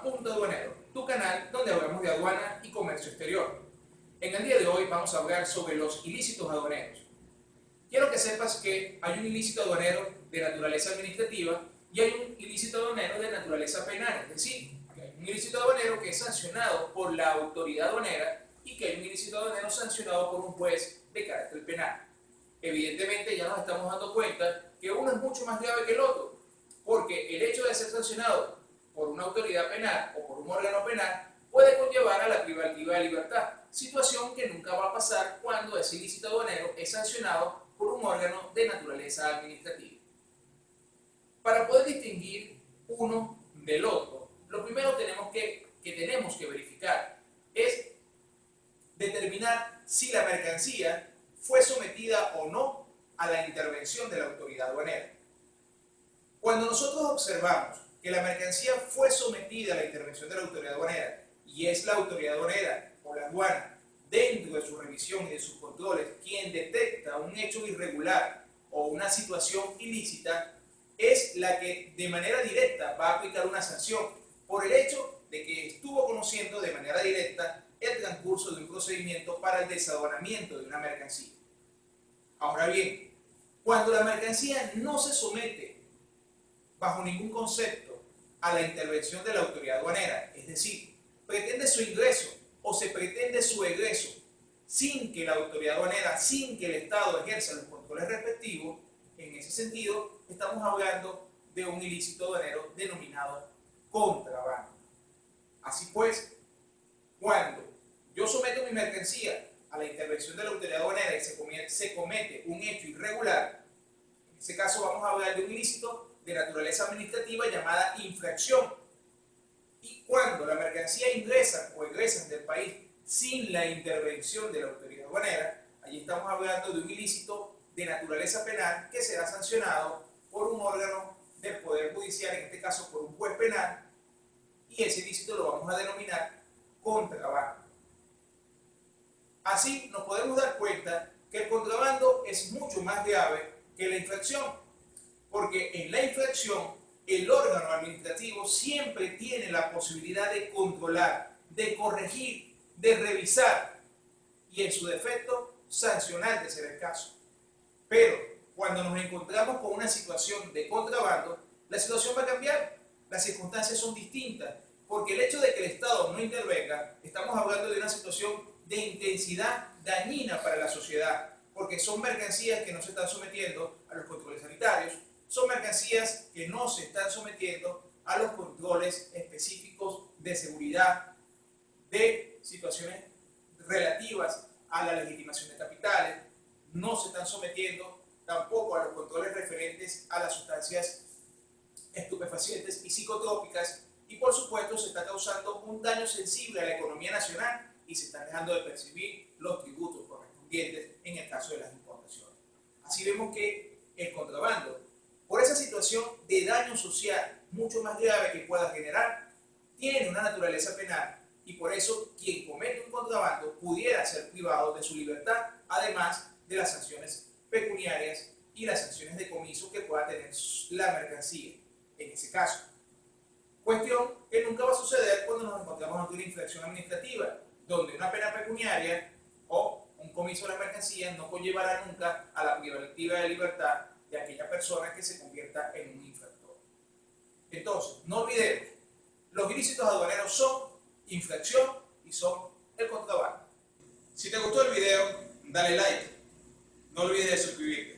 Punto Aduanero, tu canal donde hablamos de aduana y comercio exterior. En el día de hoy vamos a hablar sobre los ilícitos aduaneros. Quiero que sepas que hay un ilícito aduanero de naturaleza administrativa y hay un ilícito aduanero de naturaleza penal, es decir, que hay un ilícito aduanero que es sancionado por la autoridad aduanera y que hay un ilícito aduanero sancionado por un juez de carácter penal. Evidentemente ya nos estamos dando cuenta que uno es mucho más grave que el otro, porque el hecho de ser sancionado por una autoridad penal o por un órgano penal puede conllevar a la privativa de libertad, situación que nunca va a pasar cuando ese ilícito aduanero es sancionado por un órgano de naturaleza administrativa. Para poder distinguir uno del otro, lo primero que tenemos que verificar es determinar si la mercancía fue sometida o no a la intervención de la autoridad aduanera. Cuando nosotros observamos que la mercancía fue sometida a la intervención de la autoridad aduanera y es la autoridad aduanera o la aduana dentro de su revisión y de sus controles quien detecta un hecho irregular o una situación ilícita, es la que de manera directa va a aplicar una sanción por el hecho de que estuvo conociendo de manera directa el transcurso de un procedimiento para el desaduanamiento de una mercancía. Ahora bien, cuando la mercancía no se somete bajo ningún concepto a la intervención de la autoridad aduanera, es decir, pretende su ingreso o se pretende su egreso sin que la autoridad aduanera, sin que el Estado ejerza los controles respectivos, en ese sentido estamos hablando de un ilícito aduanero denominado contrabando. Así pues, cuando yo someto mi mercancía a la intervención de la autoridad aduanera y se comete un hecho irregular, en ese caso vamos a hablar de un ilícito de naturaleza administrativa llamada infracción. Y cuando la mercancía ingresa o egresa del país sin la intervención de la autoridad aduanera, allí estamos hablando de un ilícito de naturaleza penal que será sancionado por un órgano del Poder Judicial, en este caso por un juez penal, y ese ilícito lo vamos a denominar contrabando. Así nos podemos dar cuenta que el contrabando es mucho más grave que la infracción, porque en la infracción el órgano administrativo siempre tiene la posibilidad de controlar, de corregir, de revisar y en su defecto sancionar de ser el caso. Pero cuando nos encontramos con una situación de contrabando, la situación va a cambiar, las circunstancias son distintas, porque el hecho de que el Estado no intervenga, estamos hablando de una situación de intensidad dañina para la sociedad, porque son mercancías que no se están sometiendo a los controles sanitarios, son mercancías que no se están sometiendo a los controles específicos de seguridad, de situaciones relativas a la legitimación de capitales, no se están sometiendo tampoco a los controles referentes a las sustancias estupefacientes y psicotrópicas, y por supuesto se está causando un daño sensible a la economía nacional y se están dejando de percibir los tributos correspondientes en el caso de las importaciones. Así vemos que el contrabando, por esa situación de daño social mucho más grave que pueda generar, tiene una naturaleza penal y por eso quien comete un contrabando pudiera ser privado de su libertad, además de las sanciones pecuniarias y las sanciones de comiso que pueda tener la mercancía en ese caso. Cuestión que nunca va a suceder cuando nos encontramos ante una infracción administrativa, donde una pena pecuniaria o un comiso de la mercancía no conllevará nunca a la privativa de libertad de aquella persona que se convierta en un infractor. Entonces, no olvidemos, los ilícitos aduaneros son infracción y son el contrabando. Si te gustó el video, dale like, no olvides de suscribirte.